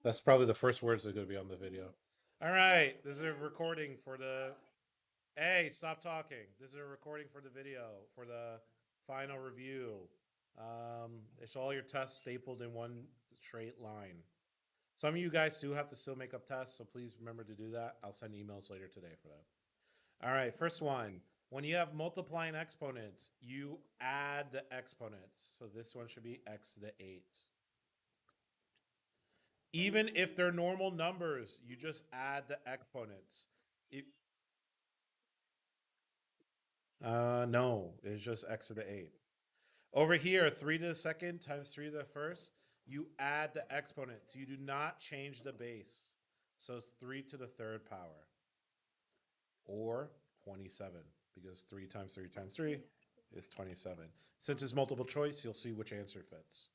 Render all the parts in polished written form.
That's probably the first words that are going to be on the video. All right, this is a recording for the. Hey, stop talking. This is a recording for the video for the final review. It's all your tests stapled in one straight line. Some of you guys do have to still make up tests, so please remember to do that. I'll send emails later today for that. All right, first one. When you have multiplying exponents, you add the exponents. So this one should be x to the 8. Even if they're normal numbers, you just add the exponents. It, no, it's just x to the 8. Over here, 3 to the second times 3 to the first, you add the exponents. You do not change the base. So it's 3 to the third power or 27 because 3 times 3 times 3 is 27. Since it's multiple choice, you'll see which answer fits.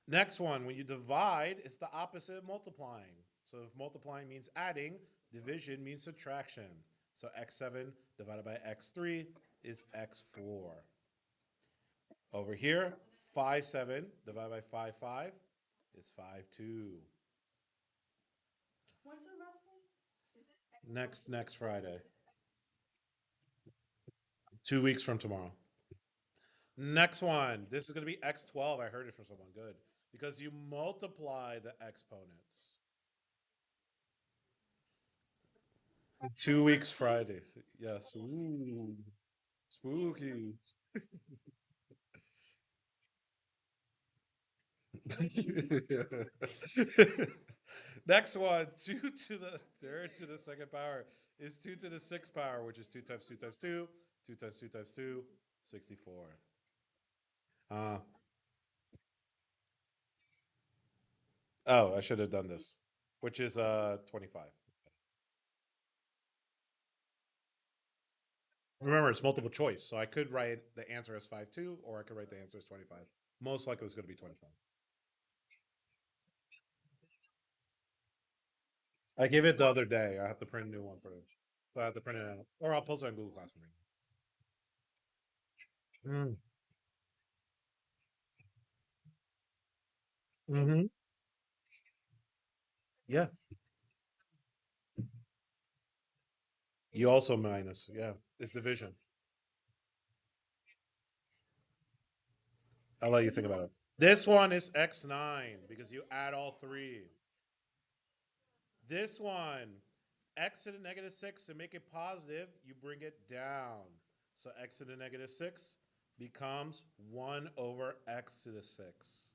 Next one, when you divide, it's the opposite of multiplying. So if multiplying means adding, division means subtraction. So x7 divided by x3 is x4. Over here, 5 7 divided by 5 5 is 5 2. Next Friday. 2 weeks from tomorrow. Next one. This is going to be x12. I heard it from someone. Good. Because you multiply the exponents. 2 weeks Friday. Yes. Ooh. Spooky. Next one, 2 to the third to the second power is 2 to the sixth power, which is 2 times 2 times 2, 2 times 2 times 2, 64. Uh, oh, I should have done this, which is 25. Remember, it's multiple choice, so I could write the answer as 5 2, or I could write the answer as 25. Most likely it's going to be 25. I gave it the other day. I have to print a new one for this. So I have to print it out. Or I'll post it on Google Classroom. Mm. Mm-hmm. Yeah. You also minus. Yeah. It's division. I'll let you think about it. This one is x9 because you add all three. This one, x to the negative 6, to make it positive, you bring it down. So x to the negative 6 becomes 1 over x to the 6.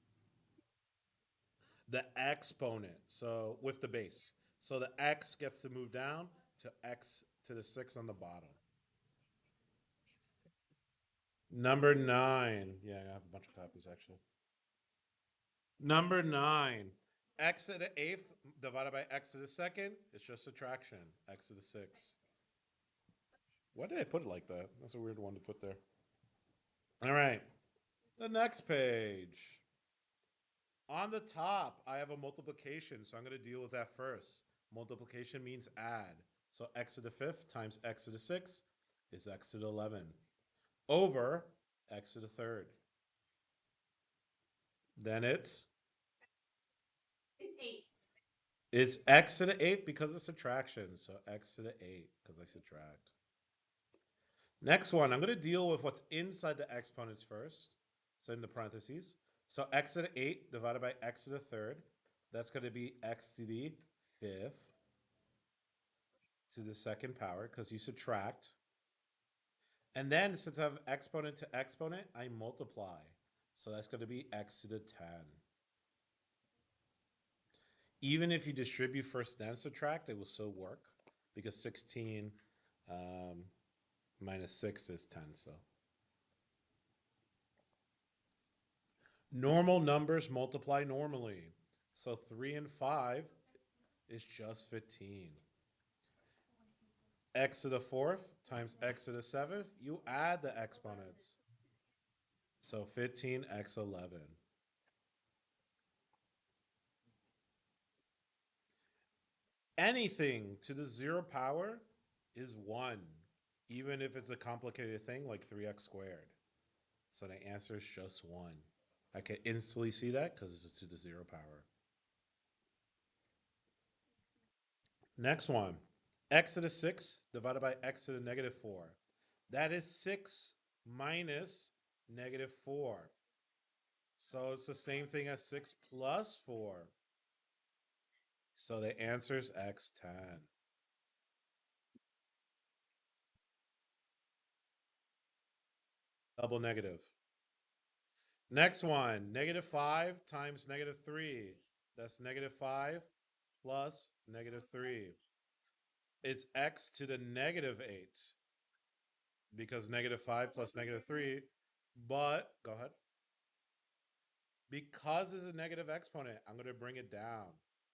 The exponent, so with the base. So the x gets to move down to x to the 6 on the bottom. Number 9. Yeah, I have a bunch of copies actually. Number 9. X to the 8th divided by x to the 2nd, it's just subtraction. X to the 6th. Why did I put it like that? That's a weird one to put there. All right. The next page. On the top, I have a multiplication, so I'm going to deal with that first. Multiplication means add. So x to the 5th times x to the 6th is x to the 11 over x to the 3rd. Then it's x to the 8th because of subtraction. So x to the 8 because I subtract. Next one, I'm going to deal with what's inside the exponents first. So in the parentheses. So x to the 8 divided by x to the 3rd. That's going to be x to the 5th to the second power because you subtract. And then since I have exponent to exponent, I multiply. So that's going to be x to the 10. Even if you distribute first then subtract, it will still work because 16 um, minus 6 is 10. So normal numbers multiply normally. So 3 and 5 is just 15. X to the 4th times x to the 7th, you add the exponents. So 15x 11. Anything to the 0 power is 1, even if it's a complicated thing like 3x squared. So the answer is just 1. I can instantly see that because this is to the 0 power. Next one. X to the 6 divided by x to the negative 4. That is 6 minus negative 4. So it's the same thing as 6 plus 4. So the answer is x10. Double negative. Next one. Negative 5 times negative 3. That's negative 5 plus negative 3. It's x to the negative 8. Because negative 5 plus negative 3. But, go ahead. Because it's a negative exponent, I'm going to bring it down.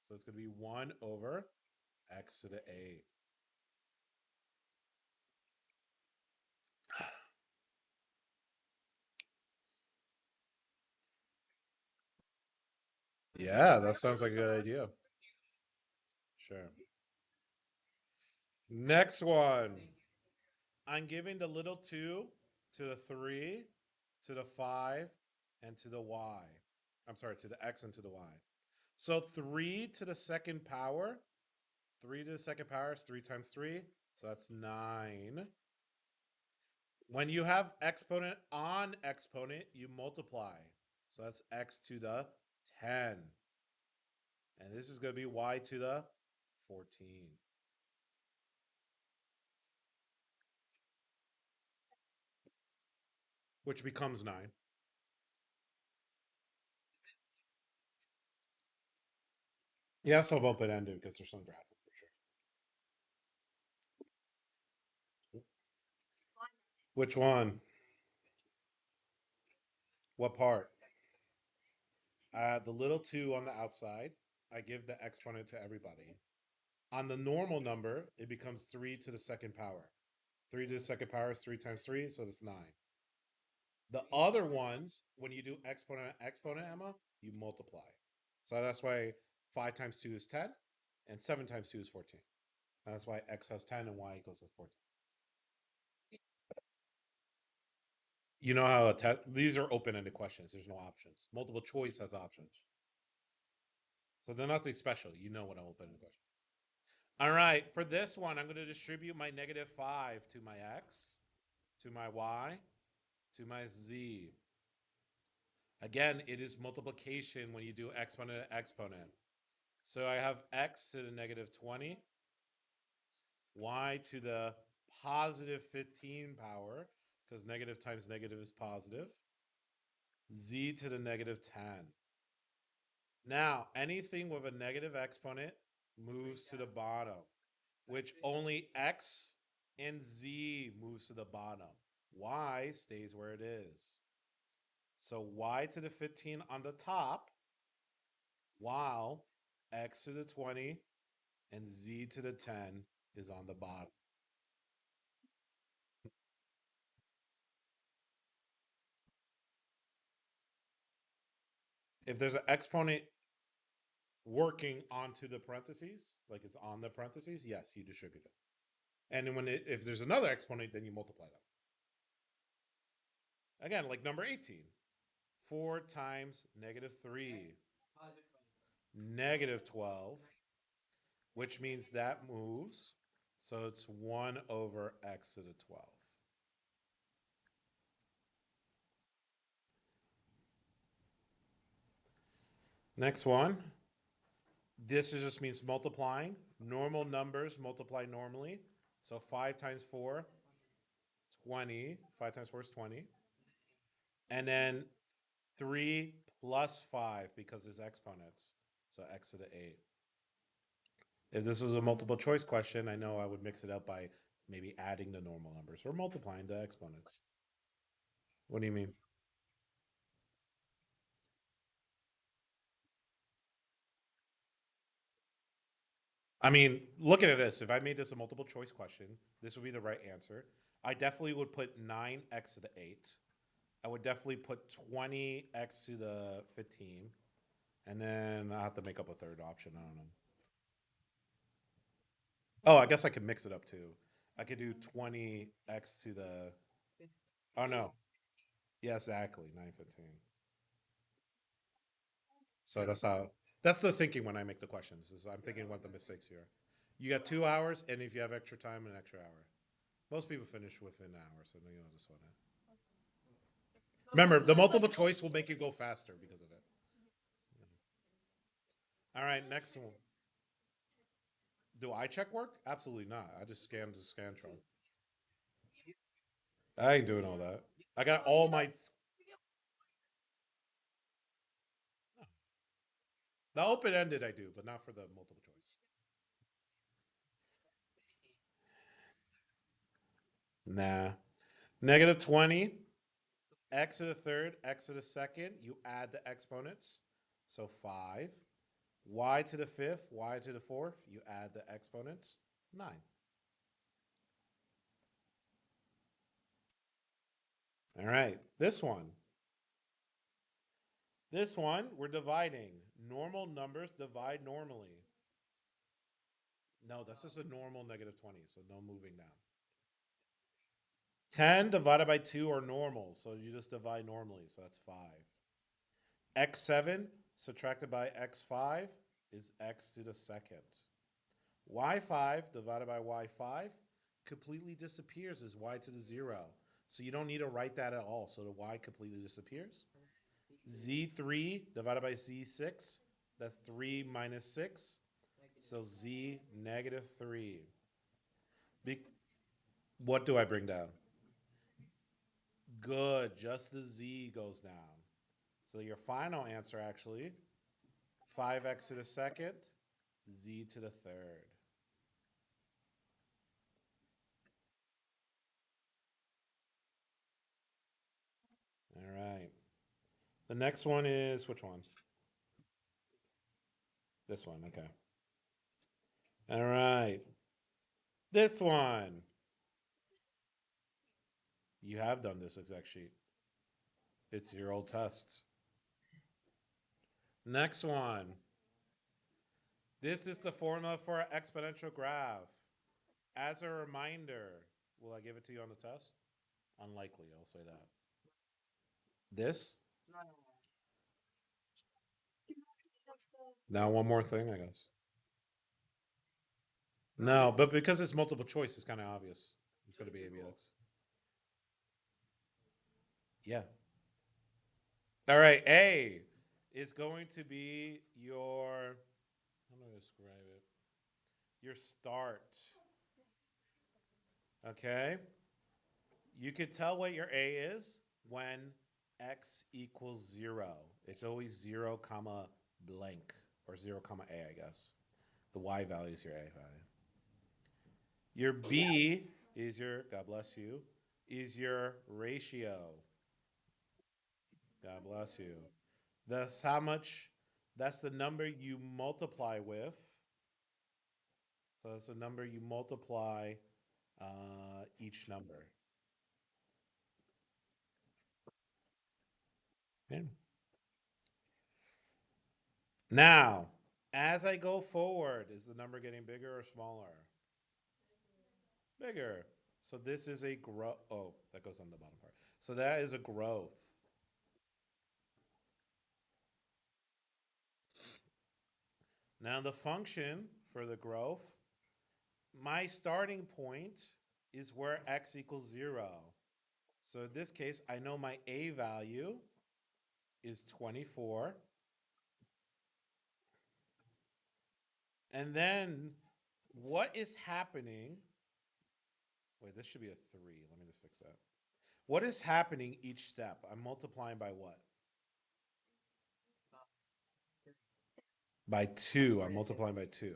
So it's going to be 1 over x to the 8. Yeah, that sounds like a good idea. Sure. Next one. I'm giving the little 2 to the 3 to the 5 and to the y. I'm sorry, to the x and to the y. So 3 to the second power. 3 to the second power is 3 times 3. So that's 9. When you have exponent on exponent, you multiply. So that's x to the 10. And this is going to be y to the 14. Which becomes 9. Yeah, so open ended because there's some graphic for sure. Which one? What part? The little 2 on the outside, I give the exponent to everybody. On the normal number, it becomes 3 to the second power. 3 to the second power is 3 times 3, so it's 9. The other ones, when you do exponent exponent, Emma, you multiply. So that's why 5 times 2 is 10, and 7 times 2 is 14. That's why x has 10 and y equals 14. You know how these are open-ended questions. There's no options. Multiple choice has options. So they're nothing special. You know what an open-ended question. All right, for this one, I'm going to distribute my negative 5 to my x, to my y, to my z. Again, it is multiplication when you do exponent to exponent. So I have x to the negative 20, y to the positive 15 power, because negative times negative is positive, z to the negative 10. Now, anything with a negative exponent moves to the bottom, which only x and z moves to the bottom. Y stays where it is. So y to the 15 on the top, while x to the 20 and z to the 10 is on the bottom. If there's an exponent working onto the parentheses, like it's on the parentheses, yes, you distribute it. And then if there's another exponent, then you multiply them. Again, like number 18. 4 times negative 3. Negative 12. Which means that moves. So it's 1 over x to the 12. Next one. This just means multiplying. Normal numbers multiply normally. So 5 times 4, 20. 5 times 4 is 20. And then 3 plus 5 because it's exponents. So x to the 8. If this was a multiple choice question, I know I would mix it up by maybe adding the normal numbers or multiplying the exponents. What do you mean? I mean, looking at this, if I made this a multiple choice question, this would be the right answer. I definitely would put 9x to the 8. I would definitely put 20x to the 15. And then I have to make up a third option. I don't know. Oh, I guess I could mix it up too. I could do 20x to the. Oh, no. Yeah, exactly. 915. So that's the thinking when I make the questions. Is I'm thinking what the mistakes here. You got 2 hours, and if you have extra time, an extra hour. Most people finish within an hour, so you know this one. Remember, the multiple choice will make you go faster because of it. All right, next one. Do I check work? Absolutely not. I just scan the Scantron. I ain't doing all that. I got all my. The open ended I do, but not for the multiple choice. Nah. Negative 20, x to the third, x to the second. You add the exponents. So 5. Y to the fifth, y to the fourth. You add the exponents. 9. All right. This one. This one, we're dividing. Normal numbers divide normally. No, that's just a normal negative 20, so no moving down. 10 divided by 2 are normal, so you just divide normally, so that's 5. X7 subtracted by x5 is x to the second. Y5 divided by y5 completely disappears as y to the 0. So you don't need to write that at all. So the y completely disappears. Z3 divided by Z6, that's 3 minus 6. So Z negative 3. Be- what do I bring down? Good. Just the Z goes down. So your final answer actually 5x to the second, Z to the third. All right. The next one is which one? This one. Okay. All right. This one. You have done this exact sheet. It's your old tests. Next one. This is the formula for an exponential graph. As a reminder, will I give it to you on the test? Unlikely, I'll say that. This? Now, one more thing, I guess. No, but because it's multiple choice, it's kind of obvious. It's going to be ABX. Yeah. All right. A is going to be your. How do I describe it? Your start. Okay. You could tell what your A is when x equals 0. It's always 0 comma blank or 0 comma A, I guess. The y value is your A value. Your B is your, God bless you, is your ratio. God bless you. That's how much, that's the number you multiply with. So that's the number you multiply each number. Yeah. Now, as I go forward, is the number getting bigger or smaller? Bigger. So this is a growth. Oh, that goes on the bottom part. So that is a growth. Now the function for the growth, my starting point is where x equals 0. So in this case, I know my a value is 24. And then what is happening? Wait, this should be a 3. Let me just fix that. What is happening each step? I'm multiplying by what? By 2. I'm multiplying by 2.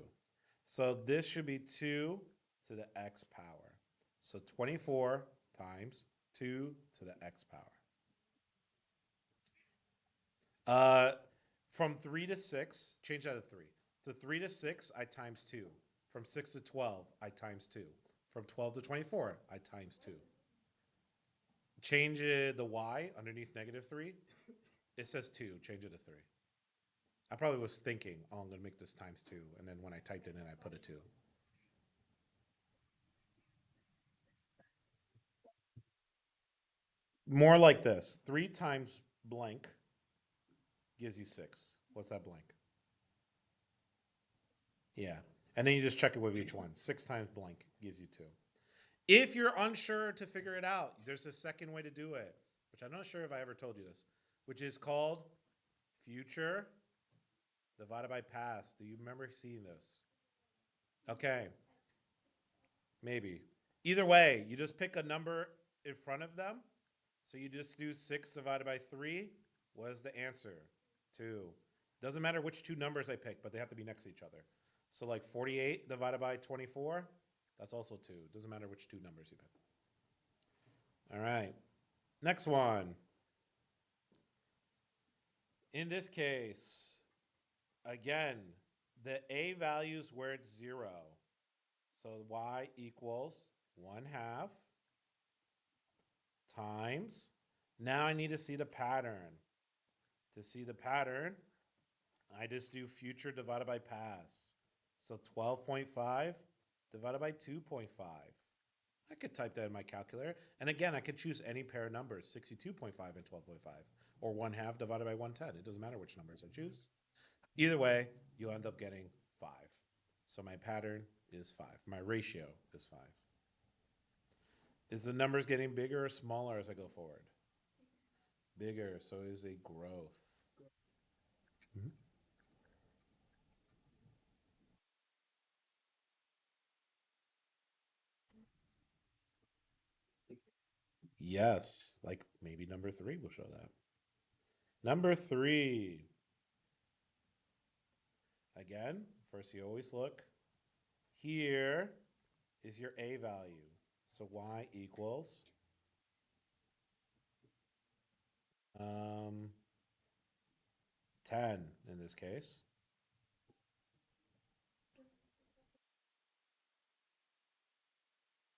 So this should be 2 to the x power. So 24 times 2 to the x power. Uh, from 3 to 6, change that to 3. To 3 to 6, I times 2. From 6 to 12, I times 2. From 12 to 24, I times 2. Change the y underneath negative 3. It says 2. Change it to 3. I probably was thinking, oh, I'm going to make this times 2. And then when I typed it in, I put a 2. More like this 3 times blank gives you 6. What's that blank? Yeah. And then you just check it with each one. 6 times blank gives you 2. If you're unsure to figure it out, there's a second way to do it, which I'm not sure if I ever told you this, which is called future divided by past. Do you remember seeing this? Okay, maybe. Either way, you just pick a number in front of them. So you just do 6 divided by 3. What is the answer? 2. Doesn't matter which two numbers I pick, but they have to be next to each other. So like 48 divided by 24, that's also 2. Doesn't matter which two numbers you pick. All right. Next one. In this case, again, the a value is where it's 0. So y equals 1/2 times. Now I need to see the pattern. To see the pattern, I just do future divided by past. So 12.5 divided by 2.5. I could type that in my calculator. And again, I could choose any pair of numbers, 62.5 and 12.5, or 1/2 divided by 110. It doesn't matter which numbers I choose. Either way, you'll end up getting 5. So my pattern is 5. My ratio is 5. Is the numbers getting bigger or smaller as I go forward? Bigger, so it is a growth. Mhm. Yes, like maybe number 3 will show that. Number 3. Again, first you always look. Here is your a value. So y equals um, 10 in this case.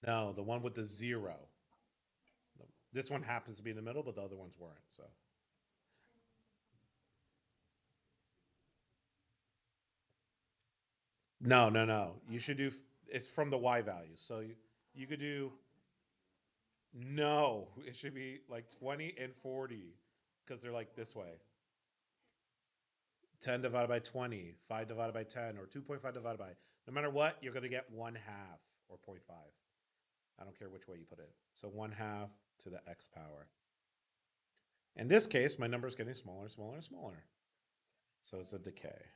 No, the one with the 0. This one happens to be in the middle, but the other ones weren't. So no, no, no. You should do. It's from the y value. So you could do no. It should be like 20 and 40 because they're like this way. 10 divided by 20, 5 divided by 10, or 2.5 divided by. No matter what, you're going to get 1/2 or 0.5. I don't care which way you put it. So 1/2 to the x power. In this case, my number is getting smaller, smaller, smaller. So it's a decay.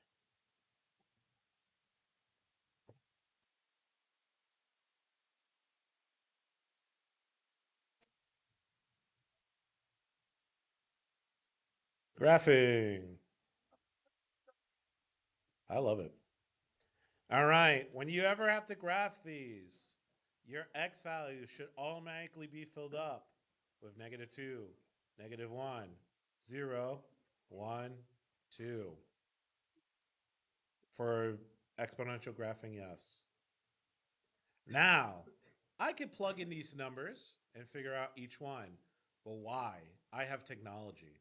Graphing. I love it. All right. When you ever have to graph these, your x value should automatically be filled up with -2, -1, 0, 1, 2. For exponential graphing, yes. Now, I could plug in these numbers and figure out each one. But why? I have technology.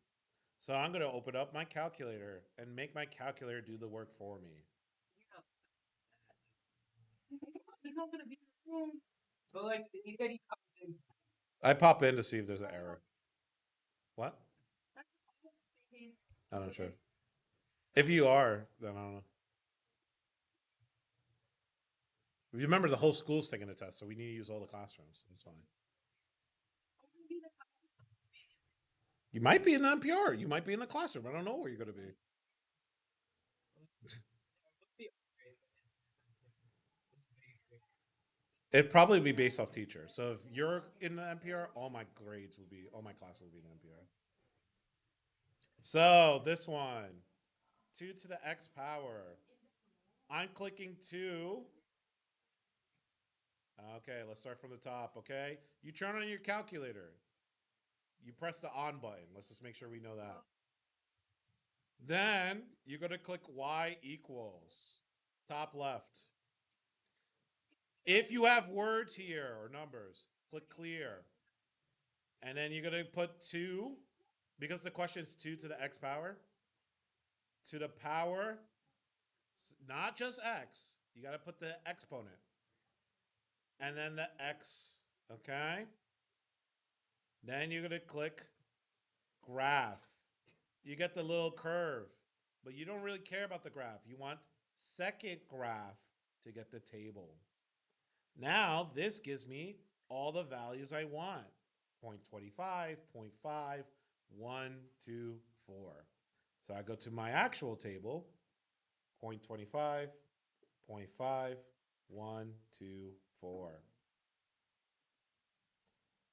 So I'm going to open up my calculator and make my calculator do the work for me. He's not gonna be in the room. But like he said, he comes in. I pop in to see if there's an error. What? I'm not sure. If you are, then I don't know. Remember, the whole school's taking a test, so we need to use all the classrooms. It's fine. You might be in NPR. You might be in the classroom. I don't know where you're going to be. It'd probably be based off teacher. So if you're in the NPR, all my classes will be in NPR. So this one, 2 to the x power. I'm clicking 2. Okay, let's start from the top, okay? You turn on your calculator. You press the on button. Let's just make sure we know that. Then you're going to click y equals. Top left. If you have words here or numbers, click clear. And then you're going to put 2, because the question is 2 to the x power, to the power, not just x. You got to put the exponent. And then the x, okay? Then you're going to click graph. You get the little curve. But you don't really care about the graph. You want second graph to get the table. Now this gives me all the values I want. 0.25, 0.5, 1, 2, 4. So I go to my actual table, 0.25, 0.5, 1, 2, 4.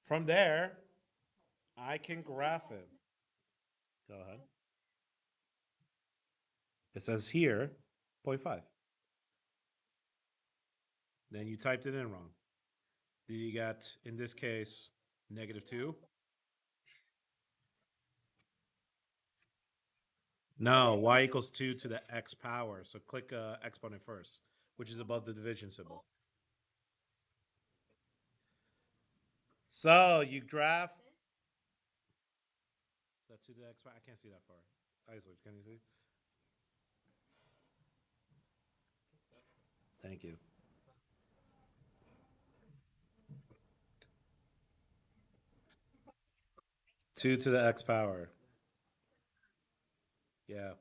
From there, I can graph it. Go ahead. It says here, zero point 0.5. Then you typed it in wrong. Then you got, in this case, -2. No, y equals 2 to the x power. So click exponent first, which is above the division symbol. So you graph. Is that 2 to the x power? I can't see that far. Isaac, can you see? Thank you. Two to the x power. Yeah.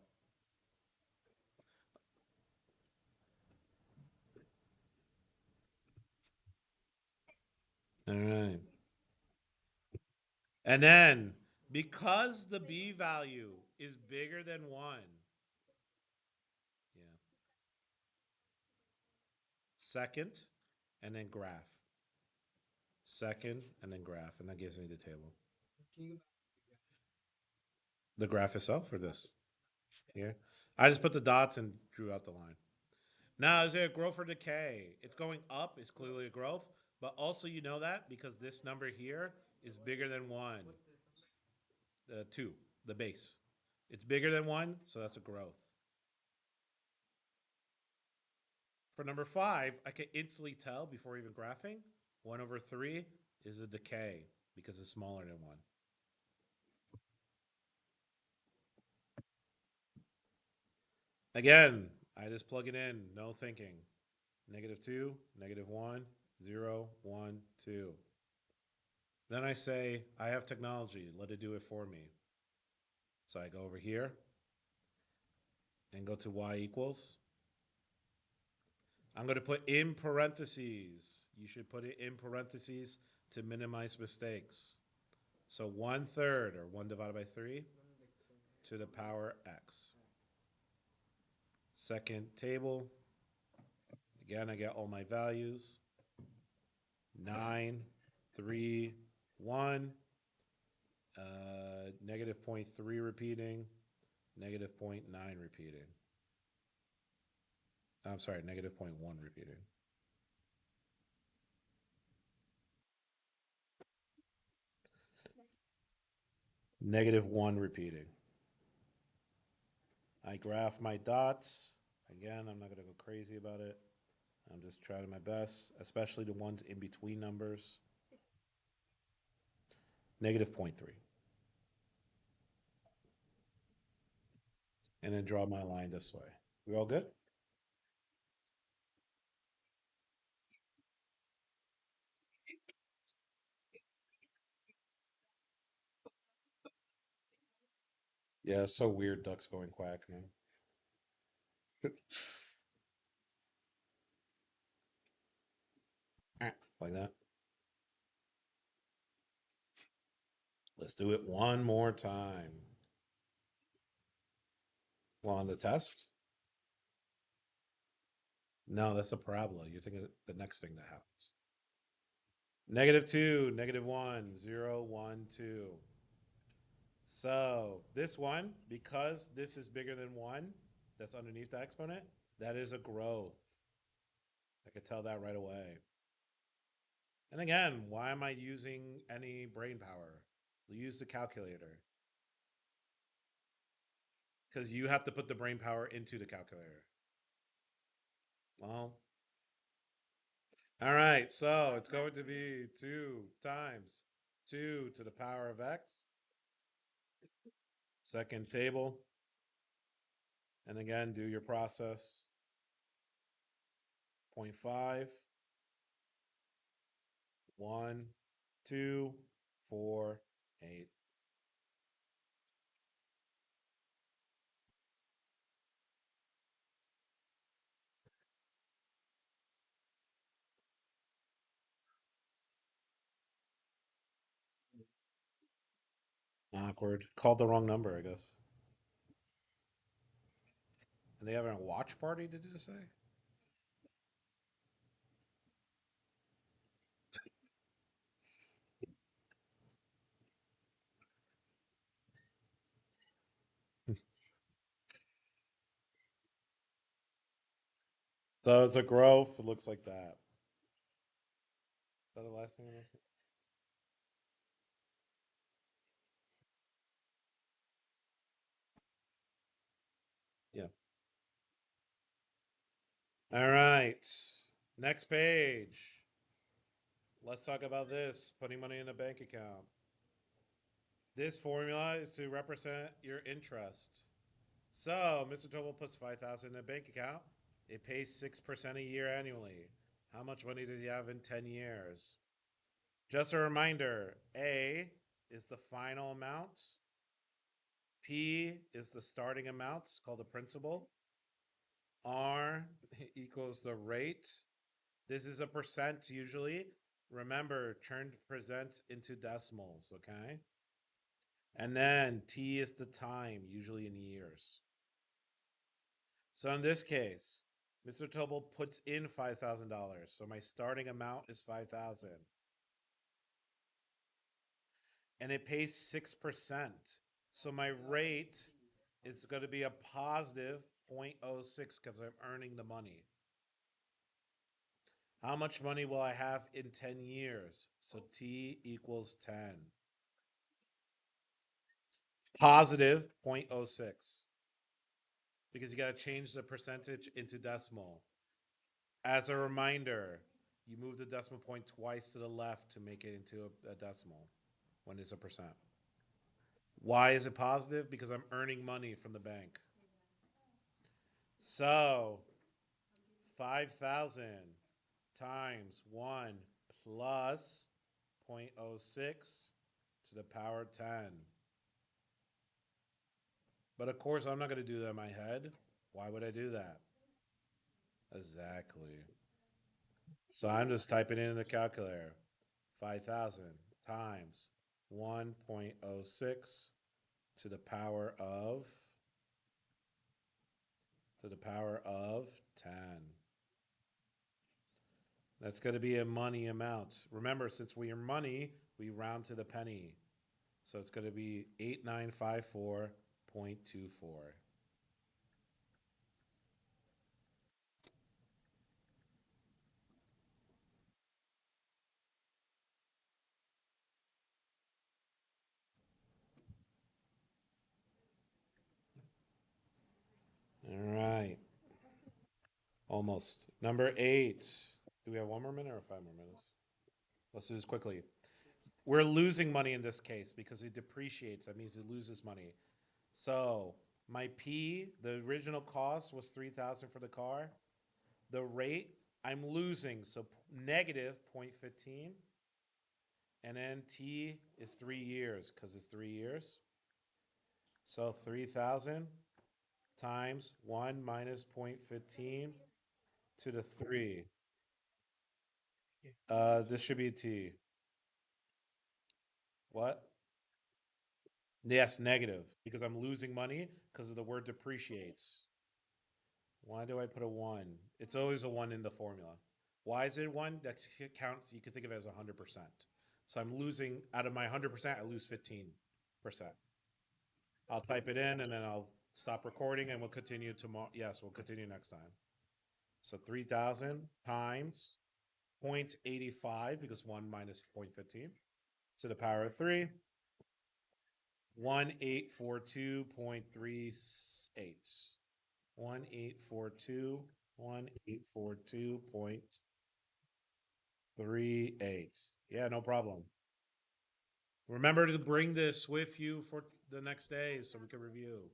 All right. And then because the b value is bigger than 1, yeah. Second, and then graph. Second, and then graph. And that gives me the table. The graph itself for this. Here. I just put the dots and drew out the line. Now, is it a growth or decay? It's going up. It's clearly a growth. But also, you know that because this number here is bigger than 1. The 2, the base. It's bigger than 1, so that's a growth. For number 5, I can instantly tell before even graphing 1 over 3 is a decay because it's smaller than 1. Again, I just plug it in, no thinking. -2, -1, 0, 1, 2. Then I say, I have technology, let it do it for me. So I go over here and go to y equals. I'm going to put in parentheses. You should put it in parentheses to minimize mistakes. So 1/3, or 1 divided by 3, to the power x. Second table. Again, I get all my values. 9, 3, 1. -0.3 repeating. -0.9 repeating. I'm sorry, -0.1 repeating. -1 repeating. I graph my dots. Again, I'm not going to go crazy about it. I'm just trying my best, especially the ones in between numbers. -0.3. And then draw my line this way. We all good? Yeah, it's so weird. Ducks going quack now. Like that. Let's do it one more time. Well, on the test? No, that's a parabola. You're thinking of the next thing that happens. -2, -1, 0, 1, 2. So this one, because this is bigger than 1, that's underneath the exponent, that is a growth. I could tell that right away. And again, why am I using any brain power? Use the calculator. Because you have to put the brain power into the calculator. Well, all right, so it's going to be 2 times 2 to the power of x. Second table. And again, do your process. 0.5, 1, 2, 4, 8. Awkward. Called the wrong number, I guess. And they having a watch party, did you say? So it's a growth. It looks like that. Is that the last thing I missed? Yeah. All right. Next page. Let's talk about this putting money in a bank account. This formula is to represent your interest. So, Mr. Total puts 5,000 in a bank account. It pays 6% a year annually. How much money does he have in 10 years? Just a reminder, A is the final amount. P is the starting amount, called the principal. R equals the rate. This is a percent usually. Remember, turn percents into decimals, okay? And then T is the time, usually in years. So in this case, Mr. Tobel puts in $5,000. So my starting amount is 5,000. And it pays 6%. So my rate is going to be a positive 0.06 because I'm earning the money. How much money will I have in 10 years? So T equals 10. Positive 0.06 because you got to change the percentage into decimal. As a reminder, you move the decimal point twice to the left to make it into a decimal when it's a percent. Why is it positive? Because I'm earning money from the bank. So 5,000 times 1 plus 0.06 to the power 10. But of course, I'm not going to do that in my head. Why would I do that? Exactly. So I'm just typing in the calculator 5,000 times 1.06 to the power of 10. That's going to be a money amount. Remember, since we are money, we round to the penny. So it's going to be 8954.24. All right. Almost. Number 8. Do we have one more minute or 5 more minutes? Let's do this quickly. We're losing money in this case because it depreciates. That means it loses money. So my P, the original cost was 3,000 for the car. The rate, I'm losing, so negative 0.15. And then T is 3 years because it's 3 years. So 3,000 times 1 minus 0.15 to the 3. This should be a T. What? Yes, negative because I'm losing money because of the word depreciates. Why do I put a 1? It's always a 1 in the formula. Why is it 1? That counts, you can think of it as 100%. So I'm losing, out of my 100%, I lose 15%. I'll type it in and then I'll stop recording and we'll continue tomorrow. Yes, we'll continue next time. So 3,000 times 0.85 because 1 minus 0.15 to the power of 3. 1842.38. 1842 1842.38. Yeah, no problem. Remember to bring this with you for the next day so we can review.